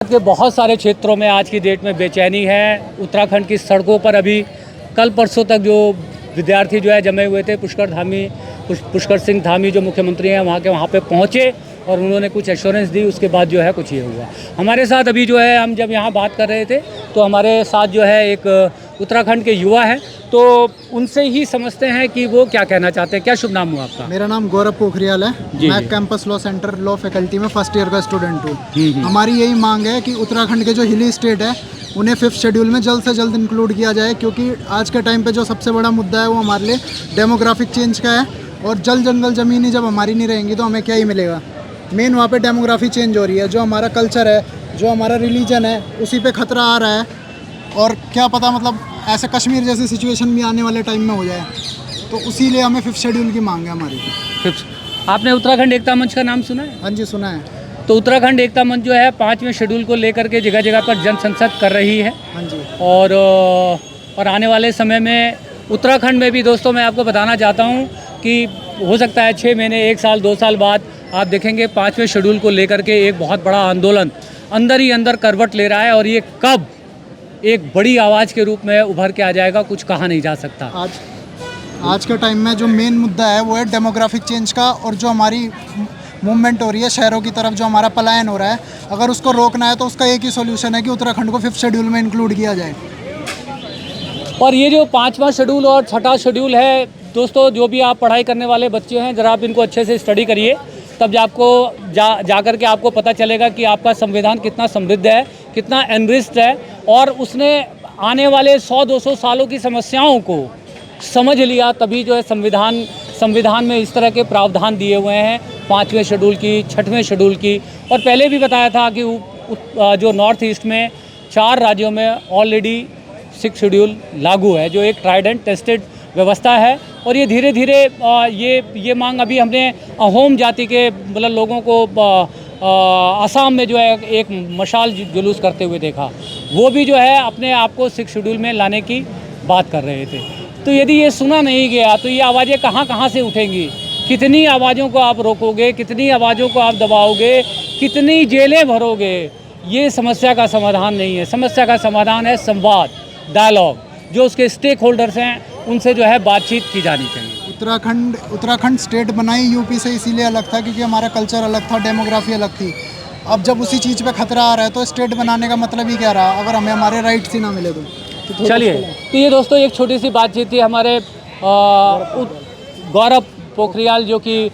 के बहुत सारे क्षेत्रों में आज की डेट में बेचैनी है। उत्तराखंड की सड़कों पर अभी कल परसों तक जो विद्यार्थी जो है जमे हुए थे, पुष्कर सिंह धामी जो मुख्यमंत्री हैं वहाँ पे पहुँचे और उन्होंने कुछ एश्योरेंस दी। उसके बाद जो है कुछ ये हुआ। हमारे साथ अभी जो है हम जब यहाँ बात कर रहे थे तो हमारे साथ जो है एक उत्तराखंड के युवा हैं, तो उनसे ही समझते हैं कि वो क्या कहना चाहते हैं। क्या शुभ नाम हुआ आपका? मेरा नाम गौरव पोखरियाल है। मैं campus law centre law faculty में फर्स्ट ईयर का स्टूडेंट हूँ। हमारी यही मांग है कि उत्तराखंड के जो हिली स्टेट है उन्हें 5th शेड्यूल में जल्द से जल्द इंक्लूड किया जाए, क्योंकि आज के टाइम पे जो सबसे बड़ा मुद्दा है वो हमारे लिए डेमोग्राफिक चेंज का है। और जल जंगल ज़मीनी जब हमारी नहीं रहेंगी तो हमें क्या ही मिलेगा। मेन वहाँ पे डेमोग्राफी चेंज हो रही है, जो हमारा कल्चर है, जो हमारा रिलीजन है, उसी पे खतरा आ रहा है। और क्या पता मतलब ऐसे कश्मीर जैसी सिचुएशन भी आने वाले टाइम में हो जाए, तो इसीलिए हमें 5th शेड्यूल की मांग है हमारी। आपने उत्तराखंड एकता मंच का नाम सुना है? हाँ जी, सुना है। तो उत्तराखंड एकता मंच जो है 5वें शेड्यूल को लेकर के जगह जगह पर जन संसद कर रही है। हाँ जी। और आने वाले समय में उत्तराखंड में भी दोस्तों मैं आपको बताना चाहता हूँ कि हो सकता है 6 महीने, 1 साल, 2 साल बाद आप देखेंगे 5वें शेड्यूल को लेकर के एक बहुत बड़ा आंदोलन अंदर ही अंदर करवट ले रहा है। और ये कब एक बड़ी आवाज़ के रूप में उभर के आ जाएगा, कुछ कहा नहीं जा सकता। आज के टाइम में जो मेन मुद्दा है वो है डेमोग्राफिक चेंज का, और जो हमारी मूवमेंट हो रही है शहरों की तरफ, जो हमारा पलायन हो रहा है, अगर उसको रोकना है तो उसका एक ही सॉल्यूशन है कि उत्तराखंड को 5th शेड्यूल में इंक्लूड किया जाए। और ये जो 5वां शेड्यूल और 6ठा शेड्यूल है दोस्तों, जो भी आप पढ़ाई करने वाले बच्चे हैं, ज़रा आप इनको अच्छे से स्टडी करिए, तब जा कर के आपको पता चलेगा कि आपका संविधान कितना समृद्ध है, कितना एनरिच्ड है, और उसने आने वाले 100-200 सालों की समस्याओं को समझ लिया। तभी जो है संविधान में इस तरह के प्रावधान दिए हुए हैं 5वें शेड्यूल की, 6वें शेड्यूल की। और पहले भी बताया था कि जो नॉर्थ ईस्ट में 4 राज्यों में ऑलरेडी 6th शेड्यूल लागू है, जो एक ट्राइड एंड टेस्टेड व्यवस्था है। और ये धीरे धीरे ये मांग अभी हमने अहोम जाति के मतलब लोगों को असम में जो है एक मशाल जुलूस करते हुए देखा। वो भी जो है अपने आप को 6th शेड्यूल में लाने की बात कर रहे थे। तो यदि ये सुना नहीं गया तो ये आवाज़ें कहाँ से उठेंगी? कितनी आवाज़ों को आप रोकोगे, कितनी आवाज़ों को आप दबाओगे, कितनी जेलें भरोगे? ये समस्या का समाधान नहीं है। समस्या का समाधान है संवाद, डायलॉग। जो उसके स्टेक होल्डर्स हैं उनसे जो है बातचीत की जानी चाहिए। उत्तराखंड स्टेट बनाई यूपी से इसीलिए अलग था क्योंकि हमारा कल्चर अलग था, डेमोग्राफी अलग थी। अब जब उसी चीज़ पे खतरा आ रहा है तो स्टेट बनाने का मतलब ही क्या रहा, अगर हमें हमारे राइट्स ही ना मिले तो। चलिए, तो ये दोस्तों एक छोटी सी बातचीत थी हमारे गौरव पोखरियाल, जो कि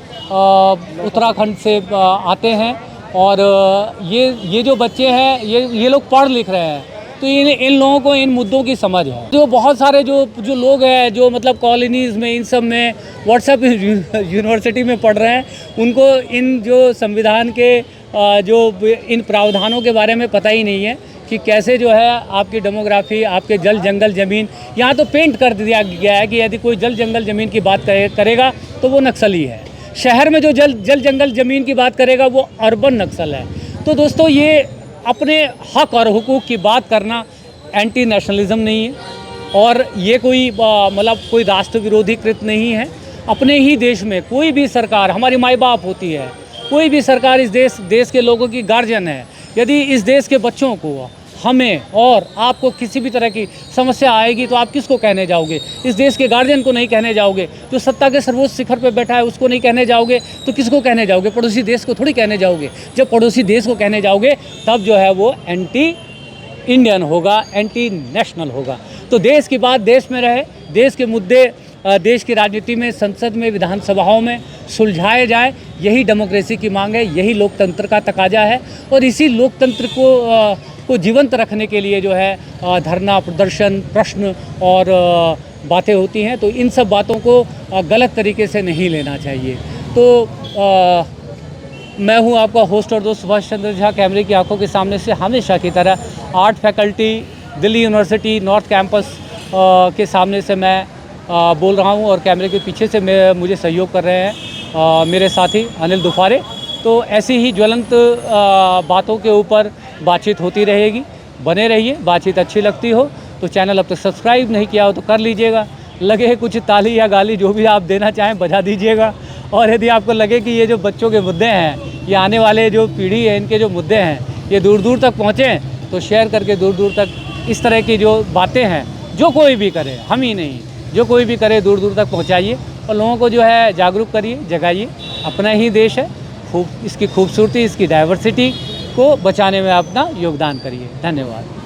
उत्तराखंड से आते हैं। और ये जो बच्चे हैं ये लोग पढ़ लिख रहे हैं, तो इन लोगों को इन मुद्दों की समझ है। जो बहुत सारे जो लोग हैं जो मतलब कॉलोनीज़ में, इन सब में, व्हाट्सएप यूनिवर्सिटी में पढ़ रहे हैं, उनको इन जो संविधान के जो इन प्रावधानों के बारे में पता ही नहीं है कि कैसे जो है आपकी डेमोग्राफी, आपके जल जंगल ज़मीन, यहाँ तो पेंट कर दिया गया है कि यदि कोई जल जंगल ज़मीन की बात करेगा तो वो नक्सली है। शहर में जो जल जंगल ज़मीन की बात करेगा वो अर्बन नक्सल है। तो दोस्तों ये अपने हक और हुकूक की बात करना एंटी नेशनलिज्म नहीं है, और ये कोई मतलब कोई राष्ट्र विरोधी कृत नहीं है। अपने ही देश में कोई भी सरकार हमारी माई बाप होती है, कोई भी सरकार इस देश के लोगों की गार्जियन है। यदि इस देश के बच्चों को, हमें और आपको किसी भी तरह की समस्या आएगी तो आप किसको कहने जाओगे? इस देश के गार्जियन को नहीं कहने जाओगे। जो सत्ता के सर्वोच्च शिखर पर बैठा है उसको नहीं कहने जाओगे तो किसको कहने जाओगे? पड़ोसी देश को थोड़ी कहने जाओगे। जब पड़ोसी देश को कहने जाओगे तब जो है वो एंटी इंडियन होगा, एंटी नेशनल होगा। तो देश की बात देश में रहे, देश के मुद्दे देश की राजनीति में, संसद में, विधानसभाओं में सुलझाए जाए, यही डेमोक्रेसी की मांग है, यही लोकतंत्र का तकाजा है। और इसी लोकतंत्र को जीवंत रखने के लिए जो है धरना, प्रदर्शन, प्रश्न और बातें होती हैं। तो इन सब बातों को गलत तरीके से नहीं लेना चाहिए। तो मैं हूं आपका होस्ट और दोस्त सुभाष चंद्र झा, कैमरे की आंखों के सामने से हमेशा की तरह art faculty, Delhi university north campus के सामने से मैं बोल रहा हूं, और कैमरे के पीछे से मुझे सहयोग कर रहे हैं मेरे साथी अनिल दुफारे। तो ऐसी ही ज्वलंत बातों के ऊपर बातचीत होती रहेगी। बने रहिए। बातचीत अच्छी लगती हो तो चैनल अब तक सब्सक्राइब नहीं किया हो तो कर लीजिएगा। लगे कुछ ताली या गाली जो भी आप देना चाहें बजा दीजिएगा। और यदि आपको लगे कि ये जो बच्चों के मुद्दे हैं, ये आने वाले जो पीढ़ी है इनके जो मुद्दे हैं, ये दूर दूर तक पहुँचें, तो शेयर करके दूर दूर तक इस तरह की जो बातें हैं, जो कोई भी करे, हम ही नहीं, जो कोई भी करे दूर दूर तक पहुँचाइए और लोगों को जो है जागरूक करिए, जगाइए। अपना ही देश है, इसकी खूबसूरती, इसकी डाइवर्सिटी को बचाने में अपना योगदान करिए। धन्यवाद।